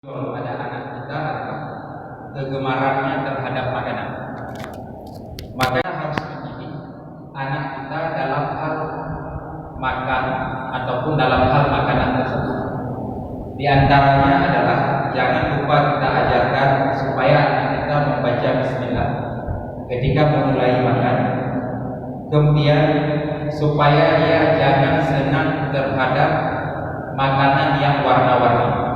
pada anak kita adalah kegemarannya terhadap makanan. Maka kita harus mendidik anak kita dalam hal makan ataupun dalam hal makanan tersebut. Di antaranya adalah jangan lupa kita ajarkan supaya anak kita membaca bismillah ketika memulai makan. Kemudian supaya dia jangan senang terhadap makanan yang warna-warni.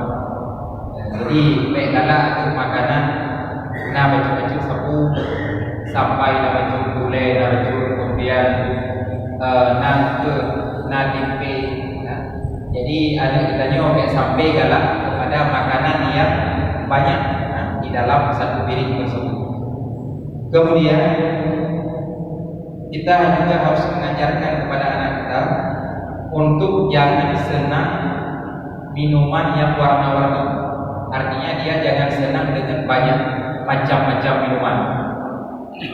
Jadi baiklah itu makanan na baju-baju sapu sampai na baju gulai, na baju kemudian na tempe. Jadi ada kita nyobek sampai galak kepada makanan yang banyak di dalam satu piring tersebut. Kemudian kita juga harus mengajarkan kepada anak kita untuk jangan senang minuman yang warna-warni. Artinya dia jangan senang dengan banyak macam-macam minuman.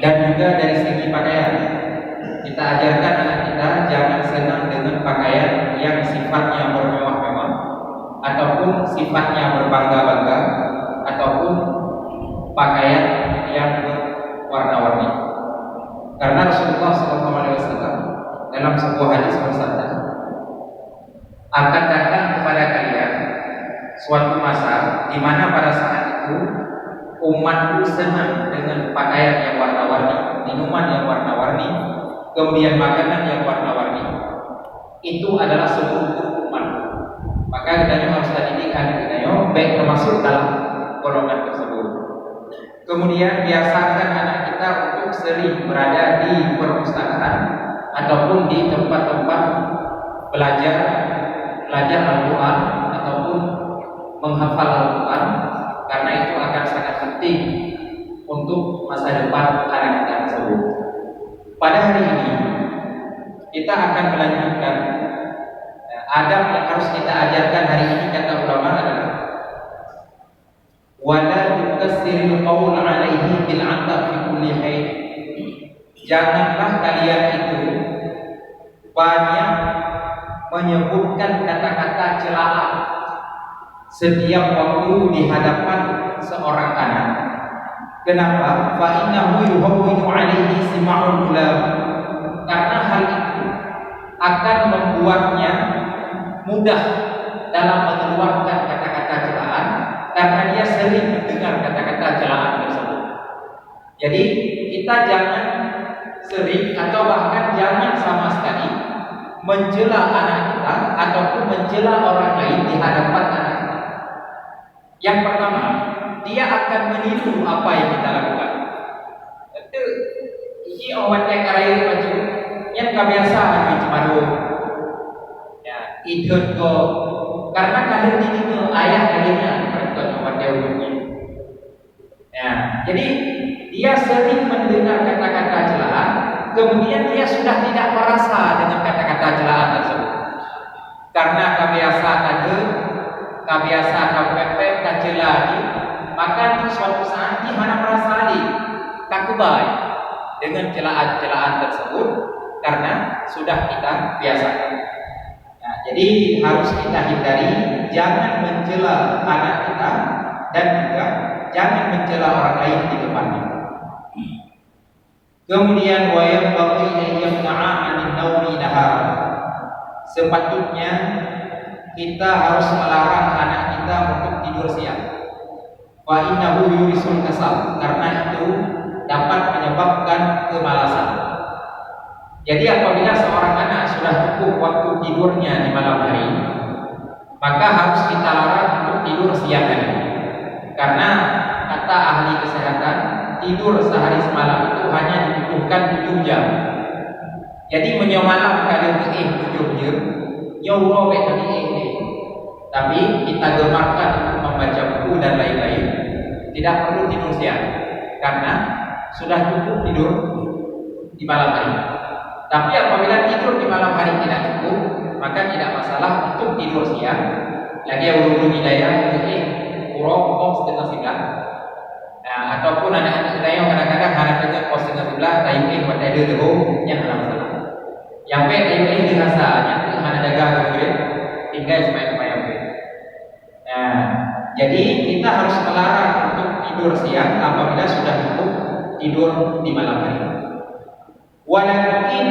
Dan juga dari segi pakaian, kita ajarkan anak kita jangan senang dengan pakaian yang sifatnya bermewah-mewah ataupun sifatnya berbangga-bangga ataupun pakaian yang berwarna-warni. Karena Rasulullah SAW dalam sebuah hadis bersabda, akan datang kepada kalian suatu masa di mana pada saat itu umatku senang dengan pakaian yang warna-warni, minuman yang warna-warni, kemudian makanan yang warna-warni. Itu adalah seluruh umat. Maka kita harus dididik anak kita baik termasuk dalam golongan tersebut. Kemudian biasakan anak kita untuk sering berada di perpustakaan ataupun di tempat-tempat belajar Al-Quran ataupun menghafal Al-Quran, karena itu akan sangat penting untuk masa depan anak kita tersebut. Pada hari ini kita akan melanjutkan adab yang harus kita ajarkan hari ini. Kata ulama adalah wala tukassiril qaul alaihi bil 'atab fi kulli khair. Janganlah kalian itu banyak menyebutkan kata-kata celaan setiap waktu di hadapan seorang anak. Kenapa? Fa innahu yuhawwinu 'alaihi sima'ul ulam. Karena hal itu akan membuatnya mudah dalam mengeluarkan kata-kata celaan karena dia sering mendengar kata-kata celaan tersebut. Jadi kita jangan sering atau bahkan jangan sama sekali mencela anak kita ataupun mencela orang lain di hadapan anak kita. Yang pertama, dia akan meniru apa yang kita lakukan. Itu ini orang yang karya baju yang kebiasa di Cimadu. Ya, itu kok karena kahir ini tuh ayah kalinya pertuan orang Jawa. Ya, jadi dia sering mendengar kata-kata celaan, kemudian dia sudah tidak merasa dengan kata-kata celaan tersebut. Karena kebiasa kepepet kacela lagi, maka di suatu saat dia mana merasa lagi takubai dengan celaan-celaan tersebut karena sudah kita biasakan. Nah, jadi harus kita hindari jangan mencela anak kita dan juga jangan mencela orang lain di depannya. Kemudian wa yanbaghi an yamna'a 'anil nawmi nahar. Sepatutnya kita harus melarang anak kita untuk tidur siang. Fa innahu yurisul kasal, karena itu dapat menyebabkan kemalasan. Jadi apabila seorang anak sudah cukup waktu tidurnya di malam hari, maka harus kita larang untuk tidur siang hari. Karena kata ahli kesehatan, tidur sehari semalam itu hanya dibutuhkan 7 jam. Jadi menyomalam kalian ke 7 jam, nyawa betul ini. Tapi kita gemarkan untuk membaca buku dan lain-lain. Tidak perlu tidur siang, karena sudah cukup tidur di malam hari. Tapi apabila tidur di malam hari tidak cukup, maka tidak masalah untuk tidur siang. Lagi urut hidayah kurang setengah 9. Nah, ataupun anak-anak kita yang kadang-kadang anak dengan pos setengah 12, tayu buat ada dulu yang ada masalah. Yang baik tayu dirasa yang ada dagang gitu, tinggal supaya. Nah, jadi kita harus melarang untuk tidur siang apabila sudah cukup tidur di malam hari. Walakin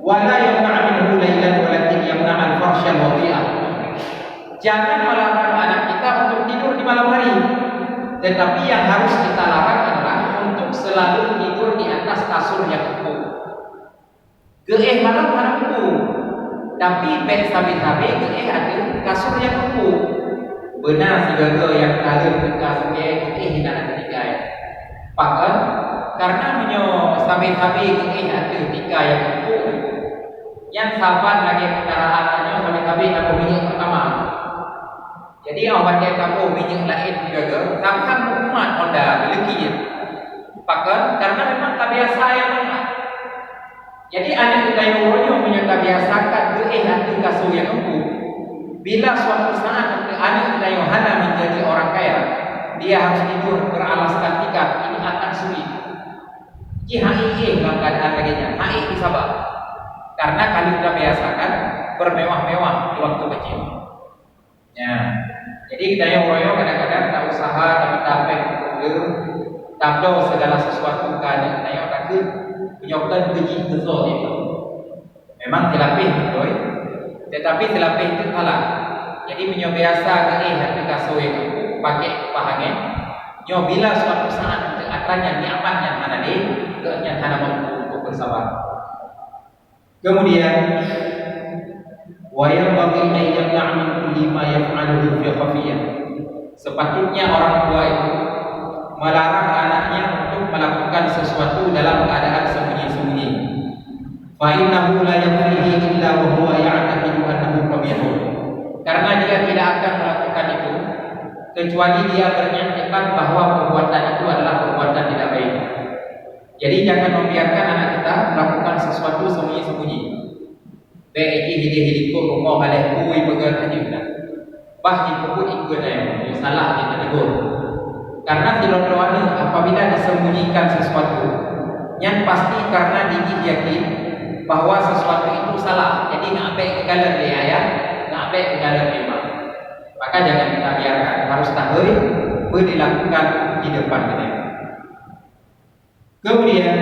wala yamna' minhu lailan walakin yamna' al-farsha al-wadi'ah. Jangan melarang anak kita untuk tidur di malam hari, tetapi yang harus kita larang adalah untuk selalu tidur di atas kasur yang empuk. Geeh malam mana empuk, tapi bek sabi-sabi geeh ada kasur yang empuk. Benar si gagal yang kalir ke kasur geeh tidak ada tiga ya. Bahkan karena menyo sabi-sabi geeh ada tiga yang empuk, yang saban lagi kendaraannya sabi-sabi aku minyak pertama. Jadi awalnya kamu minyak lain juga, sampai umat Honda miliki. Bahkan karena memang tak biasa yang mana. Jadi anak kita yang orang punya tak biasakan hati kasur yang empuk. Bila suatu saat anak kita yang hendak menjadi orang kaya, dia harus tidur beralaskan tikar, ini akan sulit. Ini dalam keadaan laginya, disabar. Karena kali kita biasakan bermewah-mewah di waktu kecil. Ya, jadi kita yang royo kadang-kadang tak usaha tapi tak tahu segala sesuatu keadaan kita yang takut menyokong keji besar itu. Memang dilapih betul, tetapi dilapih itu salah. Jadi menyobiasa hati kasur itu pakai pahannya. Nyo bila suatu saat akannya nyamannya mana deh, kenyang hana mampu untuk bersabar. Kemudian wayang bagi yang min kulli ma yaf'aluhu fi khafiyah. Sepatutnya orang tua itu melarang anaknya untuk melakukan sesuatu dalam keadaan sembunyi-sembunyi. Fa innahu la yakfihi illa wa huwa ya'taqidu annahu qabihun. Karena dia tidak akan melakukan itu kecuali dia bernyatakan bahwa perbuatan itu adalah perbuatan tidak baik. Jadi jangan membiarkan anak kita melakukan sesuatu sembunyi-sembunyi. Baik hidup rumah ada kui pegang aja dah. Bah dipukul ikut yang salah kita tegur. Karena tidak lawan apabila disembunyikan sesuatu, yang pasti karena diri yakin bahwa sesuatu itu salah. Jadi nak ambil kegalan dia ya, nak ambil kegalan memang. Maka jangan kita biarkan, harus tahu dilakukan di depan kita. Kemudian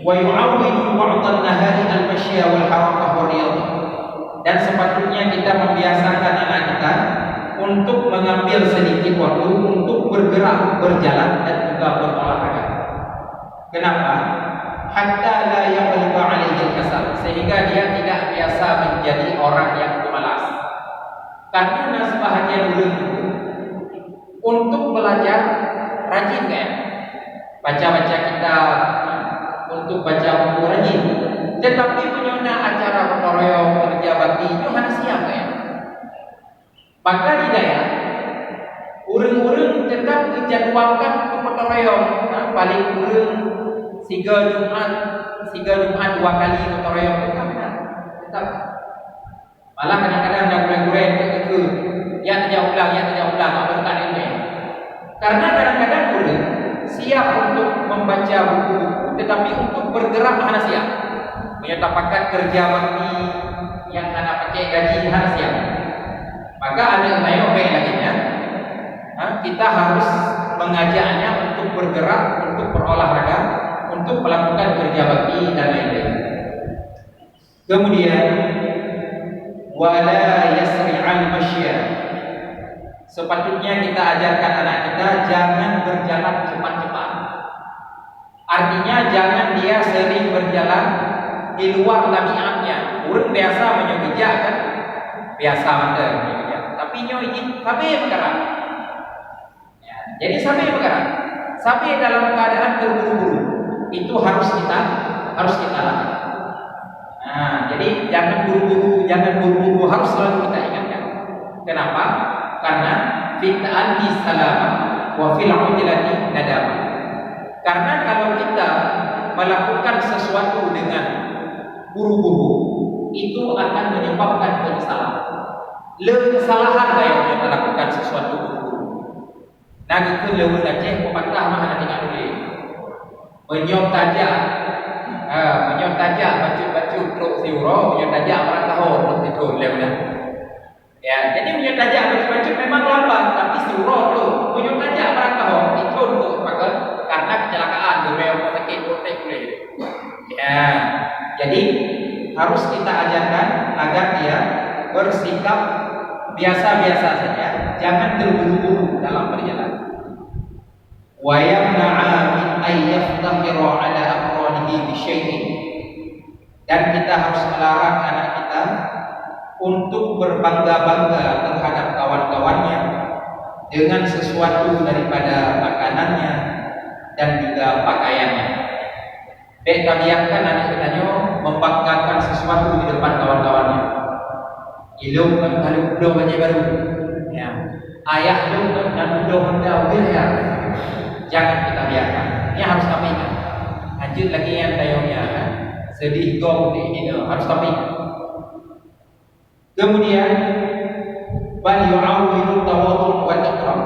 wa yu'awwidu ba'dhan nahari al-mashya wal harakah wal riyadhah. Dan sepatutnya kita membiasakan anak kita untuk mengambil sedikit waktu untuk bergerak, berjalan dan juga berolahraga. Kenapa? Hatta la yaghliba 'alaihi al-kasal, sehingga dia tidak biasa menjadi orang yang pemalas. Karena sebahagian dulu untuk belajar rajin kan? Baca-baca kitab, untuk baca buku rajin. Tetapi punya acara bertoroyong kerja bakti itu hanya siap ya. Maka tidak ya. Urang-urang tetap dijadwalkan untuk bertoroyong. Paling urang 3 Jumat 2 kali bertoroyong tetap. Malah kadang-kadang ada gureng-gureng itu yang tidak ulang berkat ini. Karena kadang-kadang urang siap untuk membaca buku, tetapi untuk bergerak hana siap. Menyatakan kerja bakti yang hana pakai gaji hana siap. Maka ada yang baik laginya. Kita harus mengajaknya untuk bergerak, untuk berolahraga, untuk melakukan kerja bakti dan lain-lain. Kemudian wala yasri'al masya. Sepatutnya kita ajarkan anak kita jangan berjalan cepat-cepat. Artinya jangan dia sering berjalan di luar tabiatnya. Orang biasa menyegejak kan? Biasa betul. Tapi nyo ini sampai bergerak. Ya, jadi sampai bergerak. Sampai dalam keadaan terburu-buru. Itu harus kita lakukan. Nah, jadi jangan buru-buru harus selalu kita ingatkan. Kenapa? Karena fi'al salamah wa fil 'udlati nadamah. Karena kalau kita melakukan sesuatu dengan buru-buru, itu akan menyebabkan penyesalan. Kesalahan yang kita lakukan sesuatu buru-buru. Nah, itu lewat aja pepatah mah ada tinggal dulu. Menyok tajak baju-baju truk siuro, menyok tajak orang tahu itu lewat. Ya, jadi punya tajak baju-baju memang lambat, tapi suruh tu punya tajak berapa itu untuk pakai karena kecelakaan gemel sakit protek boleh. Ya, jadi harus kita ajarkan agar dia bersikap biasa-biasa saja, jangan terburu-buru dalam perjalanan. Wa yamna'a min ay yaftakhiru ala aqranihi bi syai'in. Dan kita harus melarang anak kita untuk berbangga-bangga terhadap kawan-kawannya dengan sesuatu daripada makanannya dan juga pakaiannya. Kita biarkan anak kita membanggakan sesuatu di depan kawan-kawannya. Ilmu kan kalau udah banyak baru, ya. Ayah lu dan udah hendak ya. Jangan kita biarkan. Ini harus kami ingat. Lanjut lagi yang tayangnya, kan? Sedih kau di ini harus kami ingat. Kemudian bal yu'awwilu tawadhu wa ikram.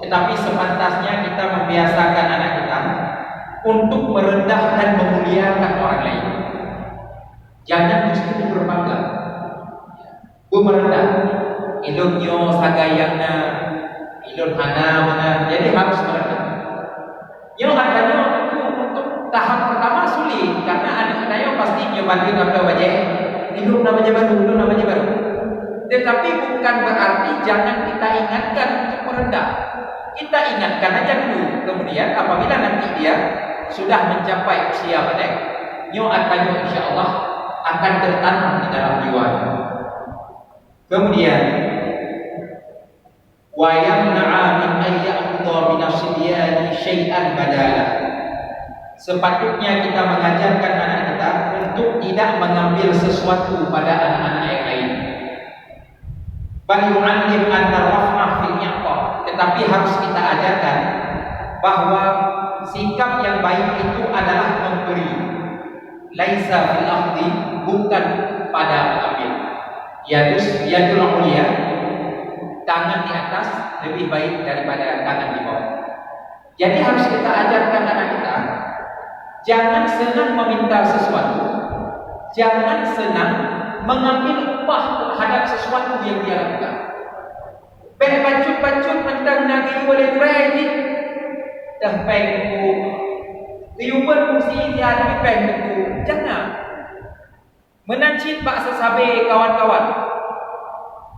Tetapi sepantasnya kita membiasakan anak kita untuk merendah dan memuliakan orang lain. Jangan justru berbangga. Merendah. Ilun nyo sagayangna, ilun hana mana. Jadi harus merendah. Nyo adanya untuk tahap pertama sulit karena anak kita pasti nyo bantu apa wajah. Ilun namanya baru. Tetapi bukan berarti jangan kita ingatkan untuk merendah. Kita ingatkan aja dulu. Kemudian apabila nanti dia sudah mencapai usia balik, nyo akan insyaallah akan tertanam di dalam jiwanya. Kemudian wa yamna'a min ay ya'khudha min as-sibyani syai'an badala. Sepatutnya kita mengajarkan anak kita untuk tidak mengambil sesuatu pada anak-anak yang lain. Bal yu'allim an-raf'ah fil i'ta. Tetapi harus kita ajarkan bahwa sikap yang baik itu adalah memberi. Laisa fil akhdhi, bukan pada mengambil. Yadul ulia, tangan di atas lebih baik daripada tangan di bawah. Jadi harus kita ajarkan anak kita, jangan senang meminta sesuatu, jangan senang mengambil upah terhadap sesuatu yang dia lakukan. Bacut-bacut tentang nagi boleh ready, dah pengku, tiupan fungsi dia ada pengku, jangan. Menancit baksa sabe kawan-kawan.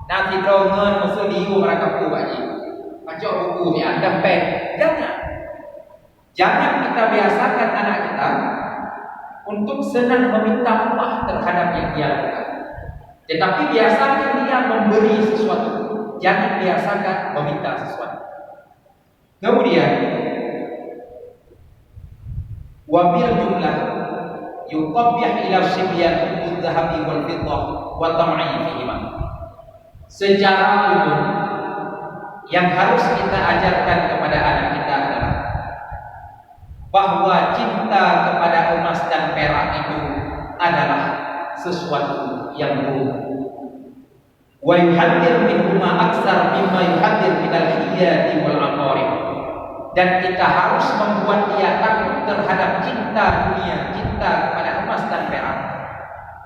Nanti drongan masa diu mereka ku baji. Macam buku ni ada pen. Jangan kita biasakan anak kita untuk senang meminta upah terhadap yang dia lakukan. Tetapi biasakan dia memberi sesuatu. Jangan biasakan meminta sesuatu. Kemudian wabil jumlah yuqabbih ila sibyan al-dhahabi wal fiddah wa tam'i fihima. Secara umum yang harus kita ajarkan kepada anak kita adalah bahwa cinta kepada emas dan perak itu adalah sesuatu yang buruk. Wa yuhaddir minhuma aksar mimma yuhaddir minal hiyati wal aqarib. Dan kita harus membuat dia takut terhadap cinta dunia, cinta kepada emas dan perak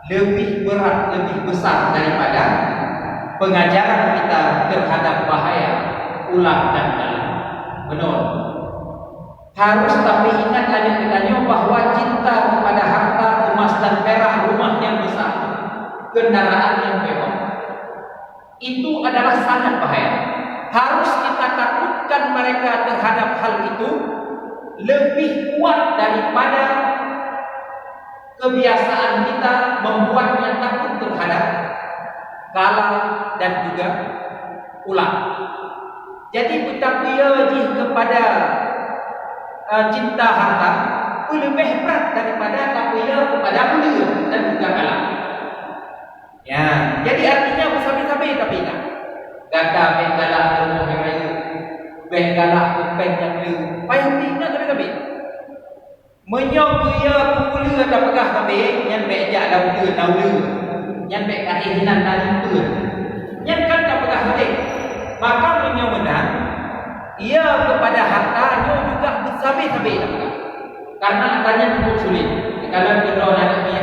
lebih berat, lebih besar daripada pengajaran kita terhadap bahaya ular dan dalam. Benar. Harus tapi ingat adanya bahwa cinta kepada harta, emas dan perak, rumah yang besar, kendaraan yang mewah, itu adalah sangat bahaya. Harus kita takutkan mereka terhadap hal itu lebih kuat daripada kebiasaan kita membuatnya takut terhadap kala dan juga ular. Jadi bertakbir kepada cinta harta lebih berat daripada takbir kepada ular dan juga kala. Ya, jadi artinya bersabi-sabi tapi ingat. Kata benggalak ilmu yang raya, benggalak kupeng yang liu. Payah ingat tapi menyok dia kumula tak pegah tapi yang bejak lau dia, yang bek kainan tadi pun, yang kan tak pegah tapi. Maka menyok menang, ia kepada hartanya juga bersabi-sabi tak pegah. Karena hartanya cukup sulit. Kalau kita anaknya,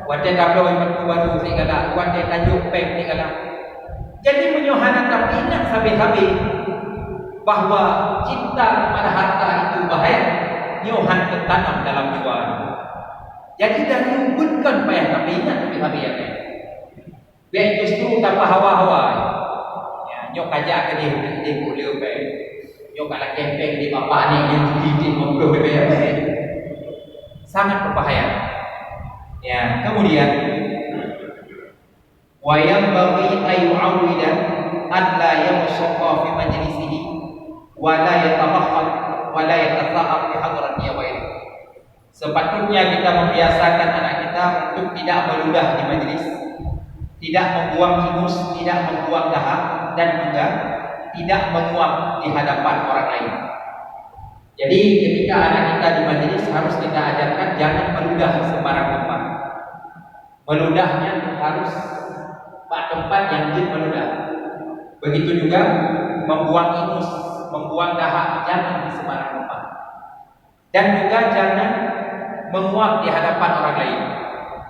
wadah kabel yang baru saya kata, wadah tajuk peng ni kata. Jadi menyohana tapi ingat sabi-sabi bahwa cinta kepada harta itu bahaya, nyohan tertanam dalam jiwa. Jadi dah diubunkan payah tapi ingat sabi-sabi ya. Biar justru tanpa hawa-hawa. Ya, nyok aja ke dia boleh baik. Nyok kalau kempeng di bapak ni yang dididik ngobrol baik. Sangat berbahaya. Ya, kemudian wa yanbaghi ay yu'awwida an la yamshaqa fi majlisihi wa la yatabahhad wa la yatasahab fi hadrati abaih. Sepatutnya kita membiasakan anak kita untuk tidak meludah di majlis, tidak membuang ingus, tidak membuang dahak, dan juga tidak menguap di hadapan orang lain. Jadi ketika anak kita di majlis harus kita ajarkan jangan meludah sembarang tempat. Meludahnya harus tempat yang dia meludah. Begitu juga membuang ingus, membuang dahak jangan di sembarang tempat. Dan juga jangan menguap di hadapan orang lain.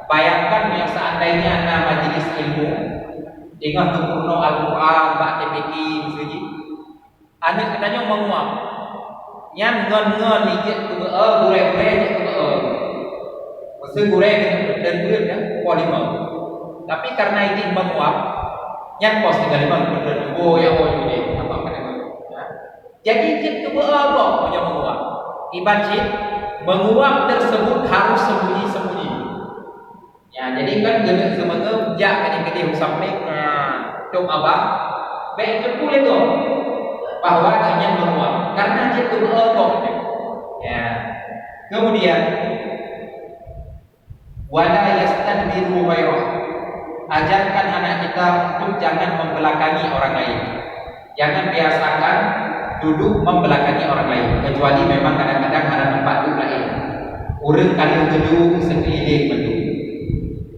Bayangkan yang seandainya anda majlis ilmu dengan sempurna Al-Quran, bak TPK misalnya, anda katanya menguap. Yang ngon-ngon ni je tu gureh-gureh je tu masa gureh dan berat ya, kualima. Tapi karena ini menguap, yang pos 35 berat oh ya oh ini apa kata. Jadi je tu apa punya menguap. Ibarat menguap tersebut harus sembunyi-sembunyi. Ya, jadi kan genek semoga jak kadang-kadang sampai tung abah baik itu boleh tu bahwa hanya menguap karena dia tu ya. Kemudian wala yastadbiru ghairah. Ajarkan anak kita untuk jangan membelakangi orang lain. Jangan biasakan duduk membelakangi orang lain kecuali memang kadang-kadang ada tempat duduk lain. Orang kali duduk sekeliling betul.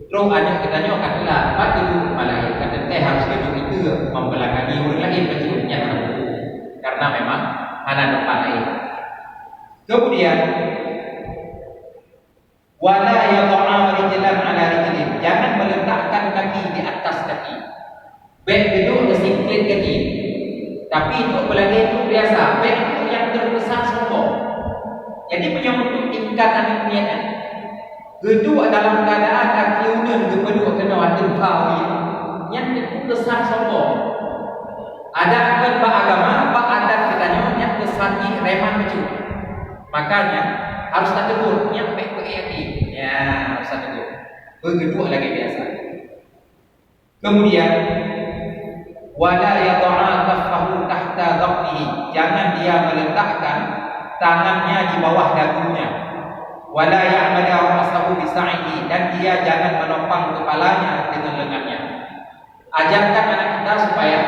Terus anak kita ni katalah, "Pak duduk malai." Kata teh harus duduk itu membelakangi orang lain betul-betulnya karena memang ada tempat lain. Kemudian wala yad'a rijlan 'ala rijlin. Jangan meletakkan kaki di atas kaki. Baik duduk di sikit kaki. Tapi itu belanja itu biasa. Baik itu yang terbesar sombong. Jadi menyambut tingkatan niatnya. Kedua dalam keadaan kaki udah kedua kena ada kau yang itu besar sombong. Ada agama, apa adat katanya yang besar ni reman macam. Makanya harus tak tegur, yang baik hati. Ya, harus tak tegur. Kedua lagi biasa. Kemudian wala yad'a kaffahu tahta dhaqnihi. Jangan dia meletakkan tangannya di bawah dagunya. Wala ya'mala ra'sahu bi sa'ihi, dan dia jangan menopang kepalanya dengan lengannya. Ajarkan anak kita supaya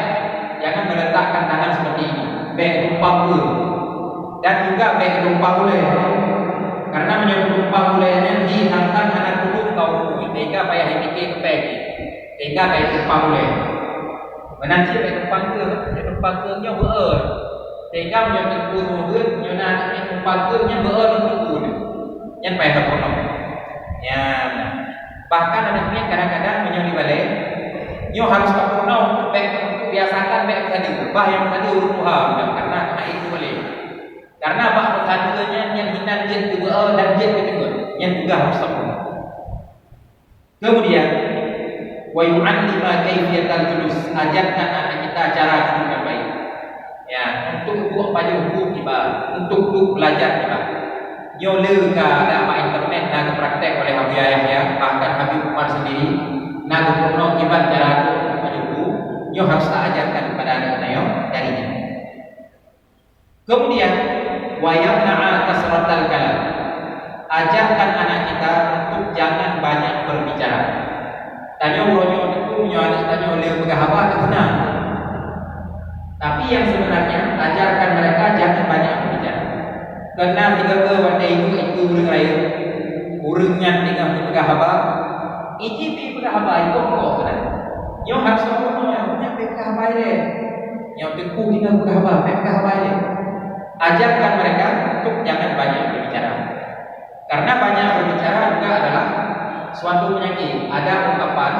jangan meletakkan tangan seperti ini, baik rupa pun dan juga baik rupa boleh. Karena menyebut rupa bolehnya dihangkan anak dulu kau tega payah fikir ke pagi. Tega baik rupa boleh. Menanti baik rupa ke nya beer. Tega menyebut pun nyona rupa ke nya beer pun. Yang payah terpenuh. Ya. Bahkan anaknya kadang-kadang menyoli balik. Nyo harus terpenuh baik untuk biasakan baik tadi. Bah yang tadi uruham karena itu boleh. Karena bak tadinya yang hinan dia juga dan dia kedua yang juga harus terpenuh. Kemudian wa yu'allima kaifiyatal julus. Ajarkan anak kita cara duduk yang baik. Ya, untuk buat pada hukum tiba, untuk belajar tiba. Nyo lega ada apa internet nak praktek oleh Habib Yahya, bahkan Habib Umar sendiri nak berpenuh kibat cara itu pada buku. Nyo harus tak ajarkan kepada anak-anak yo darinya. Kemudian wa yamna'a kasratal kalam. Ajarkan anak kita untuk jangan banyak berbicara. Tanya uronyo itu nyo anak tanya oleh pegawai tak senang. Tapi yang sebenarnya ajarkan mereka jangan banyak berbicara. Karena tiga ke wadai itu urang raya. Urangnya dengan pegawai. Ini pegawai itu kok kan. Nyo harus punya pegawai deh. Nyo teku dengan pegawai deh. Ajarkan mereka untuk jangan banyak berbicara. Karena banyak berbicara juga adalah suatu penyakit. Ada ungkapan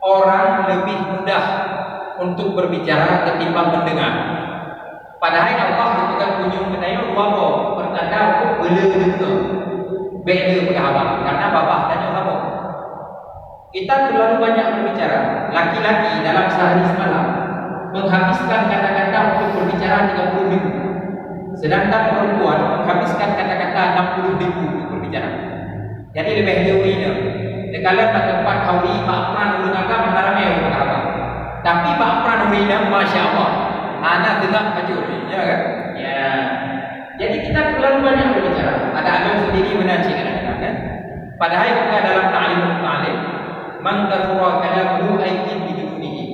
orang lebih mudah untuk berbicara ketimbang mendengar. Padahal Allah bukan kunjung katanya dua bo bertanda untuk bela juga. Bela berkhabar karena bapak tanya apa? Kita terlalu banyak berbicara. Laki-laki dalam sehari semalam menghabiskan kata-kata untuk berbicara 30.000. Sedangkan perempuan menghabiskan kata-kata 60.000 untuk berbicara. Jadi lebih teorinya. Kalau tak tempat kawi mak pran ulungaga mengaramai berkhabar. Tapi mak pran ulungaga masya-Allah. Anak dengar maju ni, ya kan? Ya. Jadi kita terlalu banyak berbicara. Ada alim sendiri menancing anak-anak kan? Padahal kita dalam ta'limul ta'lim, man kathura kalamuhu ayyin bidunihi.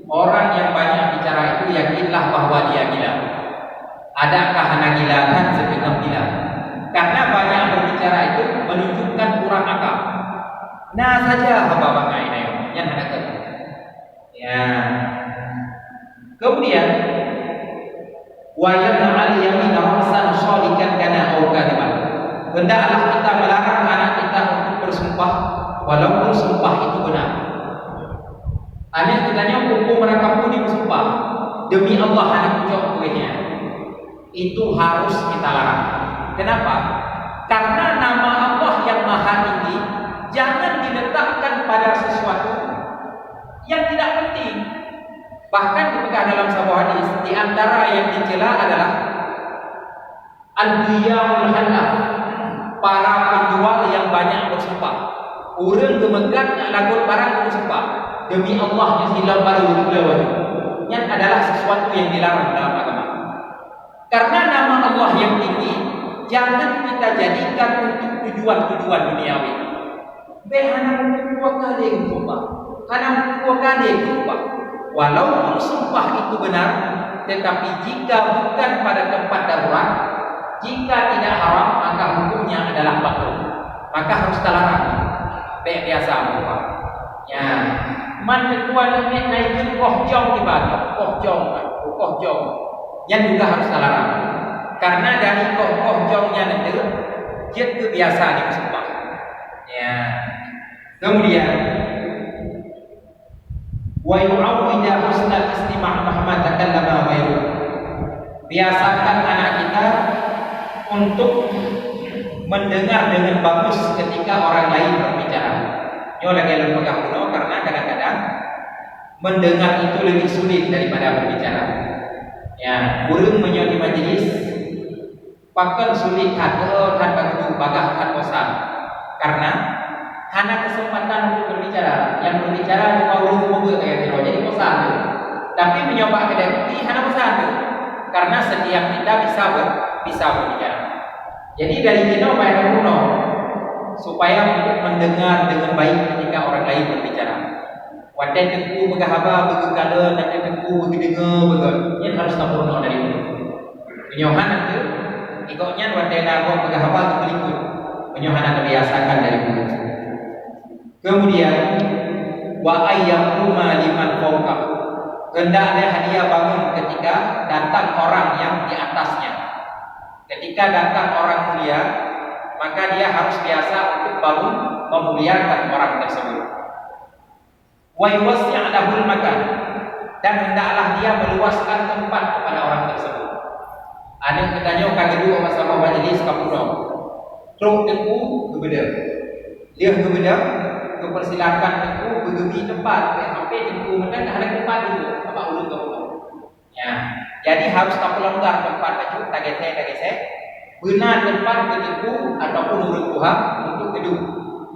Orang yang banyak bicara itu yakinlah bahwa dia gila. Adakah anak gila kan setengah gila? Karena banyak berbicara itu menunjukkan kurang akal. Nah saja hamba bagai ini yang ada ke. Ya. Kemudian wa yamna'al yamina rasan shalikan kana au kadiban. Hendaklah kita melarang anak kita untuk bersumpah walaupun sumpah itu benar. Anak kitanya hukum mereka pun bersumpah demi Allah anak ucap kuenya. Itu harus kita larang. Kenapa? Karena nama Allah yang maha tinggi jangan diletakkan pada sesuatu yang tidak penting. Bahkan ketika dalam sebuah hadis di antara yang dicela adalah al-biya'ul halal, para penjual yang banyak bersumpah. Orang gemegat nak lagut barang bersumpah demi Allah yang hilang baru lawan. Yang adalah sesuatu yang dilarang dalam agama. Karena nama Allah yang tinggi jangan kita jadikan untuk tujuan-tujuan duniawi. Behana dua kali bersumpah, karena dua kali bersumpah. Walaupun sumpah itu benar, tetapi jika bukan pada tempat darurat, jika tidak haram, maka hukumnya adalah batal. Maka harus terlarang. Biasa bersumpah. Ya, man ketua ni naikin kohjong di bawah, kohjong. Yang juga harus terlarang. Karena dari kohjongnya nanti dia kebiasaan di bersumpah. Ya. Kemudian wa yu'awwida husnal istima' mahma takallama ghairu. Biasakan anak kita untuk mendengar dengan bagus ketika orang lain berbicara. Ini lagi lembaga kuno karena kadang-kadang mendengar itu lebih sulit daripada berbicara. Ya, burung menyo di majelis pakai sulit kata begitu bagah bosan. Karena hanya kesempatan untuk berbicara. Yang berbicara cuma urung moga kayak gitu. Jadi bosan tu. Tapi mencoba kedai hanya bosan tu. Karena setiap kita bisa berbicara. Jadi dari kita bayar kuno supaya untuk mendengar dengan baik ketika orang lain berbicara. Wadah teku bergahaba bergegala dan teku berdengar betul. Ini harus tampurno dari itu. Penyohan itu ikutnya wadah lagu bergahaba berikut. Penyohanan kebiasaan dari itu. Kemudian wa ayyakuma liman fawqa. Hendaknya hadiah bangun ketika datang orang yang di atasnya. Ketika datang orang mulia, maka dia harus biasa untuk bangun memuliakan orang tersebut. Wa yuwassi' lahul makan, dan hendaklah dia meluaskan tempat kepada orang tersebut. Ada katanya kagedu masalah majelis kapuno. Truk teku gebeda. Dia gebeda kepersilakan teku begemi tempat sampai teku mereka ada tempat dulu apa ulun kapuno. Ya. Jadi harus tak pelonggar tempat baju tagese benar tempat keteku ataupun urut Tuhan untuk gedung.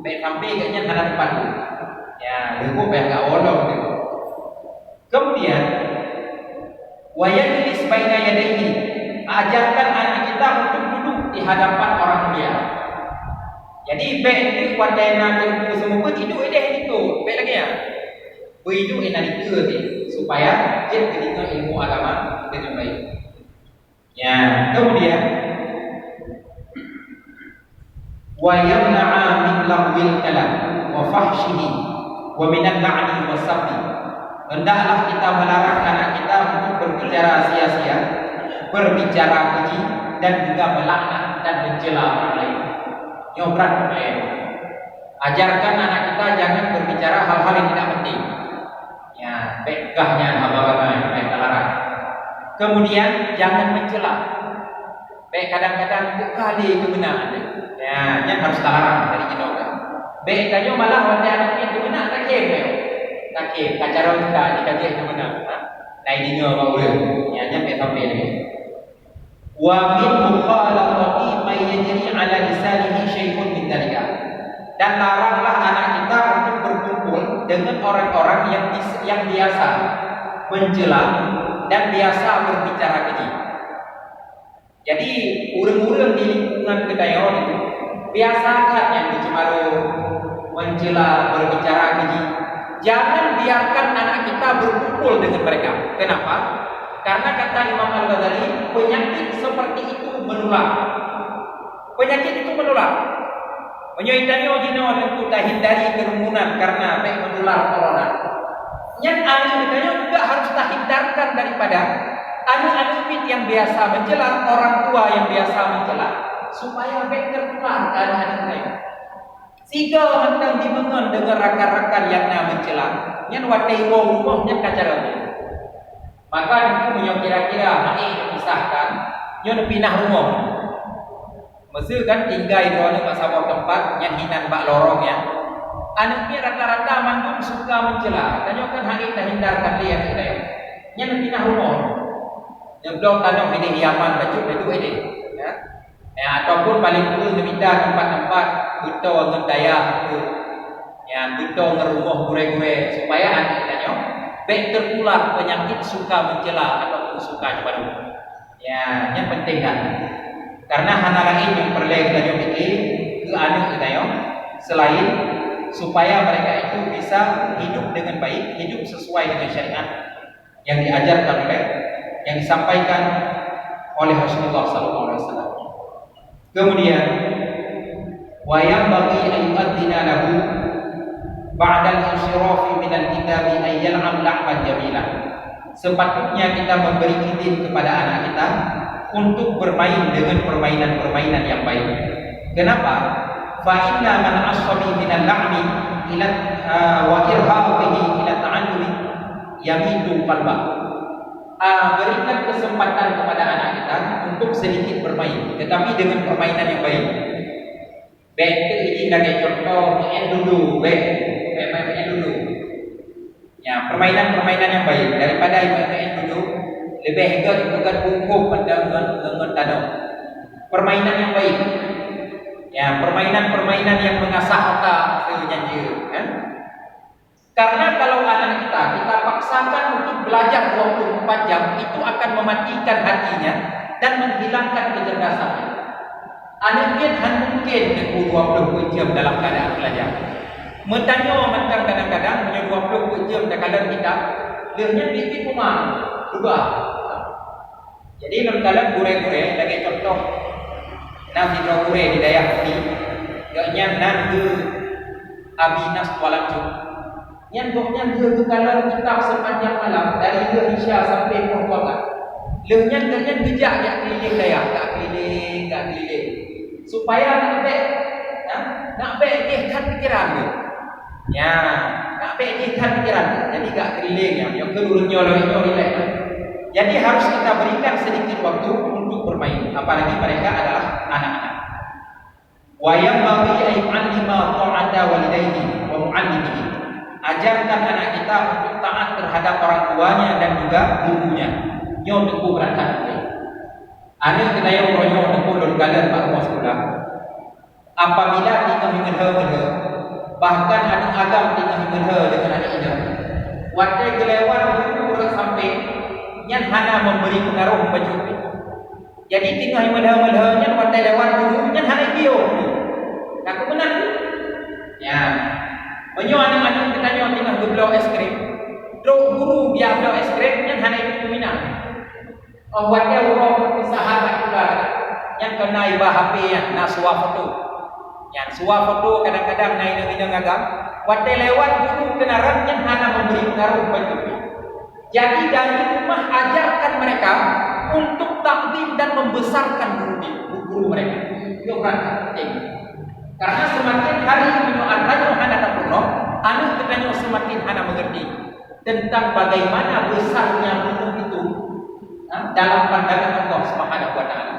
Baik sampai kayaknya ada tempat tu. Ya, lepas baik enggak olong tu. Kemudian wa yajlis baina yadayhi. Ajarkan anak kita untuk duduk di hadapan orang mulia. Jadi baik ni wadana teku semua tidur dia itu. Baik lagi ya. Begitu analisa ni supaya dia ketika ilmu agama dengan baik. Ya, kemudian wa yamna'a min lagwil kalam wa fahshihi wa min al-la'ni wa sabbi. Hendaklah kita melarang anak kita untuk berbicara sia-sia, berbicara keji dan juga melaknat dan mencela orang lain. Nyobrak lain. Ajarkan anak kita jangan berbicara hal-hal yang tidak penting. Ya, bekahnya hamba-hamba yang terlarang. Kemudian jangan mencela. Kadang-kadang kali kebenaran. Ya, yang harus terlarang dari kita. Kanyo malah wanda anak itu benar tak kira. Tak kira kacara kita dikatakan itu benar. Nah ini ngau boleh. Ya, yang sampai ni. Wa min mukhalafati may yajri ala lisanihi syai'un min dalika. Dan laranglah anak kita untuk berkumpul dengan orang-orang yang biasa mencela dan biasa berbicara keji. Jadi urang-urang di lingkungan kedayon itu biasakan yang dicemaro, mencela, berbicara keji. Jangan biarkan anak kita berkumpul dengan mereka. Kenapa? Karena kata Imam Al-Ghazali, penyakit seperti itu menular. Penyakit itu menular. Menyoitannya dino tentu dah hindari kerumunan karena menular corona. Yang anak kita juga harus hindarkan daripada anak-anak yang biasa mencela, orang tua yang biasa mencela, supaya tertular anak-anak mereka. Siga hendak dimengen dengan rakan-rakan yang nak mencela, yang watai rumahnya kacaranya. Maka itu kira-kira naik pisahkan, yang pindah rumah. Mesti kan tinggal di ruang sama tempat yang hinan bak lorong ya. Anaknya rata-rata mandum suka mencela. Tanya kan hari kita hindarkan dia kita ya. Yang pindah rumah. Yang belum tanam ini diaman baju ini. Ya. Ataupun paling kurang minta tempat-tempat betul dengan daya itu. Ya, betul ngerumah gure-gure supaya anak tanya baik tertular penyakit suka mencela ataupun suka coba dulu. Ya, yang penting kan. Karena hal lain yang perlu kita fikir ke anak kita ya, selain supaya mereka itu bisa hidup dengan baik, hidup sesuai dengan syariat yang diajarkan oleh, yang disampaikan oleh Rasulullah SAW. Kemudian, wayang bagi ayu'adzina lahu ba'dal insyirafi minal kitabi ayyal'am la'ban jamilah. Sepatutnya kita memberi izin kepada anak kita untuk bermain dengan permainan-permainan yang baik. Kenapa? Fa inna man ashabi min al-la'mi ila wa irhabihi ila ta'allumi yamitu qalba. Berikan kesempatan kepada anak kita untuk sedikit bermain, tetapi dengan permainan yang baik. Baik ini lagi contoh main dulu, main dulu. Ya, permainan-permainan yang baik daripada main dulu. Lebih dekat hukum dengan tanam. Permainan yang baik. Ya, permainan-permainan yang mengasah otak menyanyi, kan? Karena kalau anak kita paksakan untuk belajar 24 jam, itu akan mematikan hatinya dan menghilangkan kecerdasannya. Anaknya mungkin 20 jam dalam keadaan belajar. Mentanya macam kadang-kadang punya 20 jam dalam kita, dia di rumah juga. Jadi kalau gure-gure lagi contoh nang gure di daerah ini, gaknya nang ke abinas kualancu. Yang goknya ke kalau kita sepanjang malam dari Indonesia sampai Papua. Lehnya gejak jak keliling daerah, tak keliling. Supaya nak kan pikiran dia. Ya, nak kan pikiran. Jadi gak keliling yang keluarnya lewat. Jadi harus kita berikan sedikit waktu untuk bermain, apalagi mereka adalah anak-anak. Wa yanbaghi an yu'allima ta'ata walidayhi wa mu'allimihi. Ajarkan anak kita untuk taat terhadap orang tuanya dan juga gurunya. Nyo teku berangkat. Anak kita yang royo teku lon galan pak rumah sekolah. Apabila tinggal mengheh, bahkan anak agam tinggal mengheh dengan anak ini. Watai gelewat guru sampai yang hana memberi pengaruh baju. Jadi tinggal medah-medahnya watai lewat guru yang hana bio. Aku benar. Ya. Banyak anak-anak katanya tinggal berbelok es krim. Dok guru biar belok es krim yang hana itu minat. Watai orang sahabat juga yang kena ibah HP yang nak suah foto. Yang suah foto kadang-kadang naik dengan agam. Watai lewat guru kenaran yang hana memberi pengaruh baju. Jadi dari rumah ajarkan mereka untuk takdim dan membesarkan guru mereka. Itu perhatian penting. Karena semakin hari minum antaranya hana tak pernah, anak katanya semakin hana mengerti. tentang bagaimana besarnya guru itu dalam pandangan Allah Subhanahu wa taala.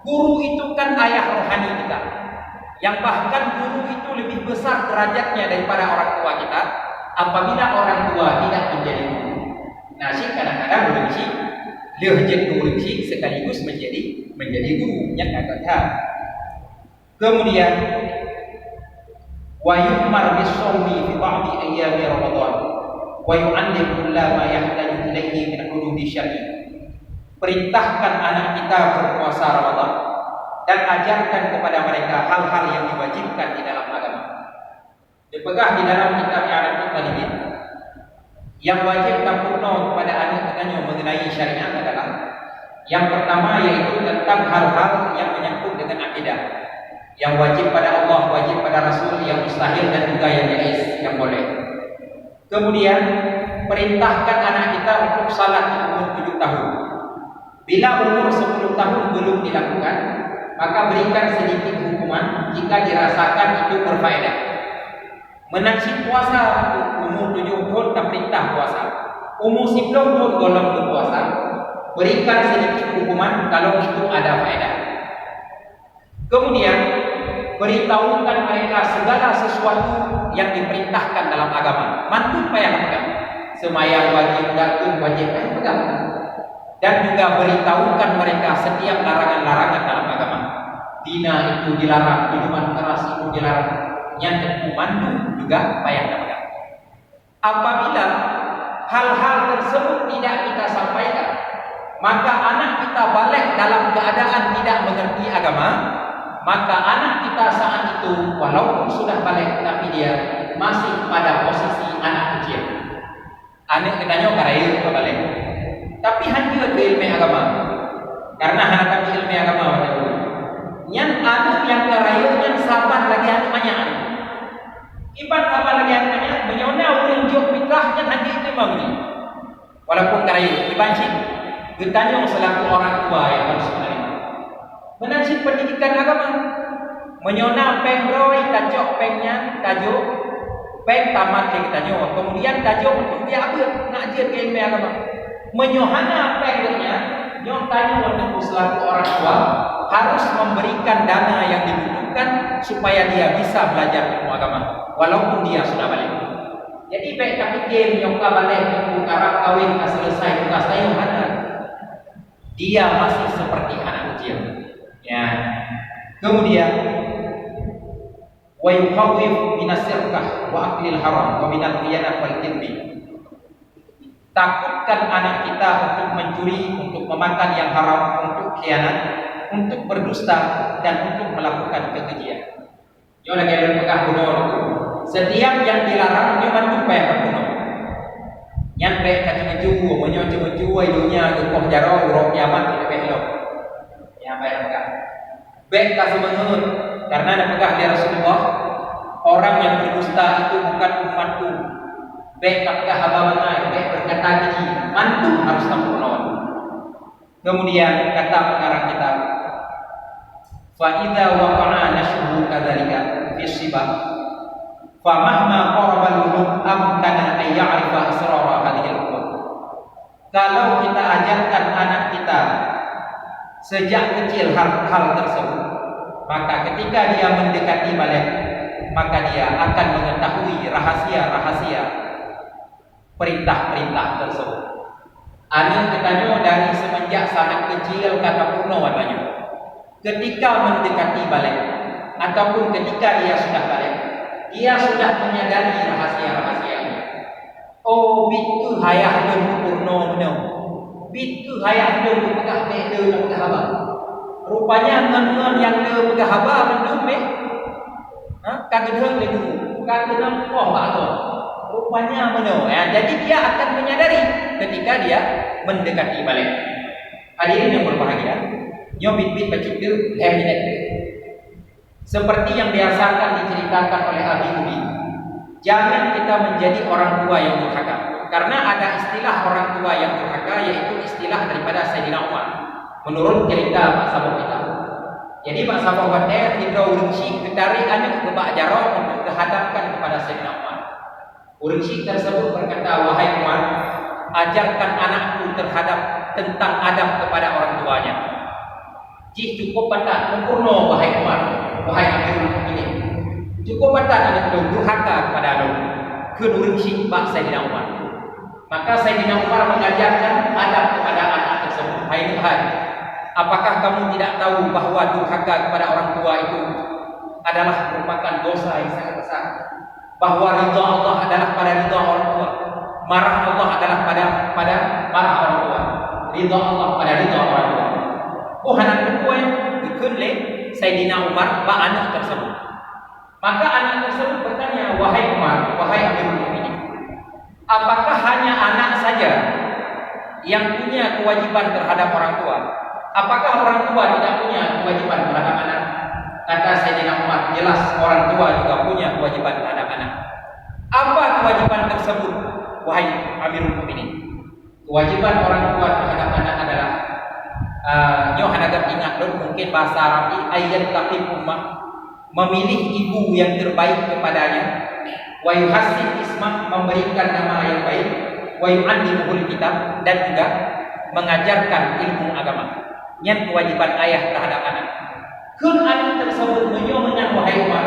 Guru itu kan ayah rohani kita. Yang bahkan guru itu lebih besar derajatnya daripada orang tua kita apabila orang tua tidak menjadi guru. Nah, si kadang-kadang boleh si lehjet guru si sekaligus menjadi guru yang agak tahu. Kemudian wa yu'mar bis-sawmi fi ba'di ayyami Ramadan wa yu'allim kulla ma yahtaju ilayhi min hududi syar'i. Perintahkan anak kita berpuasa Ramadan dan ajarkan kepada mereka hal-hal yang diwajibkan di dalam agama. Dipegang di dalam kitab I'rafut Talibin. Yang wajib sempurna kepada anak katanya mengenai syariat adalah yang pertama yaitu tentang hal-hal yang menyangkut dengan akidah. Yang wajib pada Allah, wajib pada Rasul, yang mustahil dan juga yang jaiz, yang boleh. Kemudian perintahkan anak kita untuk salat di umur 7 tahun. Bila umur 10 tahun belum dilakukan, maka berikan sedikit hukuman jika dirasakan itu berfaedah. Menasib puasa umur 7 tahun tak perintah puasa. Umur 10 tahun golong berpuasa, berikan sedikit hukuman kalau itu ada faedah. Kemudian beritahukan mereka segala sesuatu yang diperintahkan dalam agama. Mantu payah pegang. Semayang wajib, dakun wajib payah pegang. Dan juga beritahukan mereka setiap larangan-larangan dalam agama. Dina itu dilarang, minuman keras itu dilarang. Yang kedua mantu juga payah pegang. Apabila hal-hal tersebut tidak kita sampaikan, maka anak kita balik dalam keadaan tidak mengerti agama. Maka anak kita saat itu walaupun sudah balik tapi dia masih pada posisi anak kecil. Anak katanya karaya balik. Tapi hanya ke ilmu agama. Karena anak kami ilmu agama betul. Yang anak yang karaya yang sabar lagi anak banyak. Iban sabar lagi anak banyak menyona ulun jok fitrah yang hanya itu bang ni. Walaupun karaya iban sih. Bertanya selaku orang tua yang harus menerima. Menasib pendidikan agama menyona pengroi tajok pengnya tajuk peng tamat kita nyo kemudian tajuk untuk dia apa nak dia ke ilmu agama menyohana pengnya nyo tanya untuk selaku orang tua harus memberikan dana yang dibutuhkan supaya dia bisa belajar ilmu agama walaupun dia sudah balik. Jadi baik tak fikir nyoka balik untuk karap kawin tak selesai tugas tayo hana dia masih seperti anak kecil. Ya. Kemudian wa yukhawif minas sirqah wa aklil haram wa minal khiyanah wal kidbi. Takutkan anak kita untuk mencuri, untuk memakan yang haram, untuk khianat, untuk berdusta dan untuk melakukan kekejian. Yo lagi ada pegah bunuh. Setiap yang dilarang nyo mantu payah bunuh. Yang baik kacung-kacung menyo-menyo ilunya gekoh jaro urang kiamat tidak belok. Ya bayar pegah. Baik kasih menurut karena ada pegah di Rasulullah orang yang berdusta itu bukan umatku. Baik pegah haba mengai, baik berkata keji, mantu harus sempurna. Kemudian kata pengarang kita, fa idza waqa'a nashru kadzalika fi sibah fa mahma qaraba al-hukm amkana ay ya'rifa asrara hadhihi al-hukm. Kalau kita ajarkan anak kita sejak kecil hal-hal tersebut, maka ketika dia mendekati balik, maka dia akan mengetahui rahasia-rahasia perintah-perintah tersebut. Anak katanya dari semenjak sangat kecil kata purno katanya. Ketika mendekati balik ataupun ketika dia sudah balik, dia sudah menyadari rahasia-rahasianya. Oh, bitu hayah dan purno benar. Bitu hayah dia pegah dia pegah haba. Rupanya ngan yang dia pegah haba mendum kagedeng dia dulu. Kagedeng oh bakal. Rupanya mana? Jadi dia akan menyadari ketika dia mendekati balik. Hadirin yang berbahagia, nyo bit-bit bacita minat. Seperti yang biasakan diceritakan oleh Abi Ubi. Jangan kita menjadi orang tua yang durhaka. Karena ada istilah orang tua yang durhaka yaitu istilah daripada Sayyidina Umar. Menurut cerita Pak Sabah kita. Jadi Pak Sabah kata tidak urunci ketari anak bebak jarau untuk dihadapkan kepada Sayyidina Umar. Urang Syekh tersebut berkata, wahai Umar, ajarkan anakku terhadap tentang adab kepada orang tuanya. Jih cukup batas sempurna wahai Umar, wahai Amirul Mukminin. Cukup batas anak itu durhaka kepada Allah. Urang Syekh bak Sayyidina Umar. Maka Sayyidina Umar mengajarkan adab kepada anak tersebut. Hai Tuhan, apakah kamu tidak tahu bahawa durhaka kepada orang tua itu adalah merupakan dosa yang sangat besar? Bahawa ridha Allah adalah pada ridha orang tua, marah Allah adalah pada marah orang tua, ridha Allah pada ridha orang tua. Oh, anak tua yang dikenal Sayyidina Umar ba anak tersebut. Maka anak tersebut bertanya, wahai Umar, wahai Amirul Mukminin, apakah hanya anak saja yang punya kewajiban terhadap orang tua? Apakah orang tua tidak punya kewajiban terhadap anak? Kata Sayyidina Umar, jelas orang tua juga punya kewajiban terhadap anak. Apa kewajiban tersebut, wahai Amirul Mukminin? Kewajiban orang tua terhadap anak adalah nyoh agak ingat dulu, mungkin bahasa Arab, ayat taqim ummah, memilih ibu yang terbaik kepadanya, wa yuhassin ismah, memberikan nama yang baik, wa yu'allimuhul kitab, dan juga mengajarkan ilmu agama. Yang kewajiban ayah terhadap anak. Kun anak tersebut menyomenang, wahai Umar,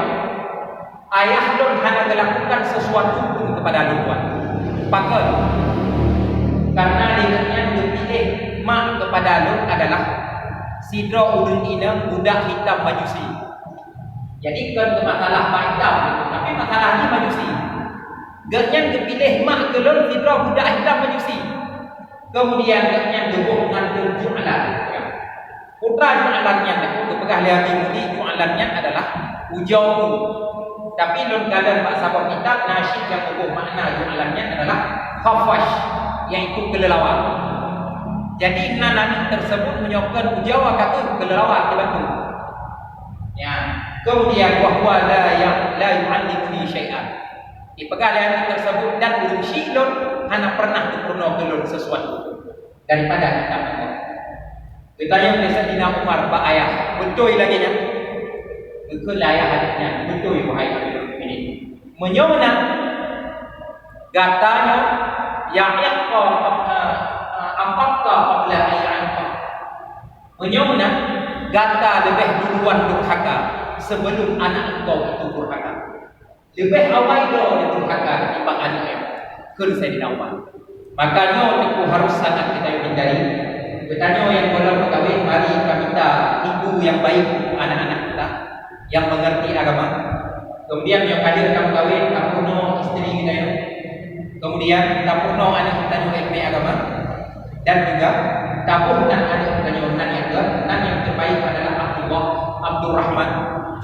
ayah don hanya melakukan sesuatu pun kepada luar. Maka karena dengannya dipilih mak kepada Lut adalah sidra urun ina budak hitam majusi. Jadi bukan masalah mak hitam, tapi masalahnya majusi. Gaknya dipilih mak ke Lut sidra budak hitam majusi. Kemudian gaknya dibuk ngandung ju'alan. Putra ju'alannya itu kepegah lihat mudi ju'alannya adalah ujau. Tapi lun kadang Pak Sabah kitab nasyid yang membuh makna ju'alannya adalah khafash, yaitu kelelawar. Jadi nanan tersebut menyokkan ujau kata kelelawar kebantu. Ya, kemudian wahwa la yu'allimuni syai'an. Di pegalian tersebut dan urung syilun hanya pernah dipurna kelun sesuatu daripada kitab Allah. Ditanya oleh Sayyidina Umar, Pak ayah, betul lagi nya? Betul ayah hadisnya, betul wahai Amirul Mukminin. Menyomenang gatanya ya'yaqqa apakka qabla ay'anqa. Menyomenang gata lebih duluan durhaka sebelum anak engkau itu durhaka. Lebih awal dia durhaka ketimbang anaknya. Kun Sayyidina Umar. Makanya itu harus sangat kita hindari. Bertanya yang kalau berkahwin, mari kita minta ibu yang baik anak-anak kita yang mengerti agama. Kemudian yang hadir kamu kahwin, tampurno istri kita ya. Kemudian tampurno anak kita juga ilmu agama. Dan juga tampurno anak kita juga nan yang terbaik adalah Abdullah, Abdurrahman,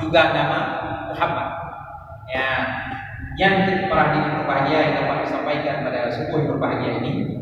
juga nama Muhammad. Ya, yang para hadirin berbahagia yang dapat disampaikan pada subuh berbahagia ini.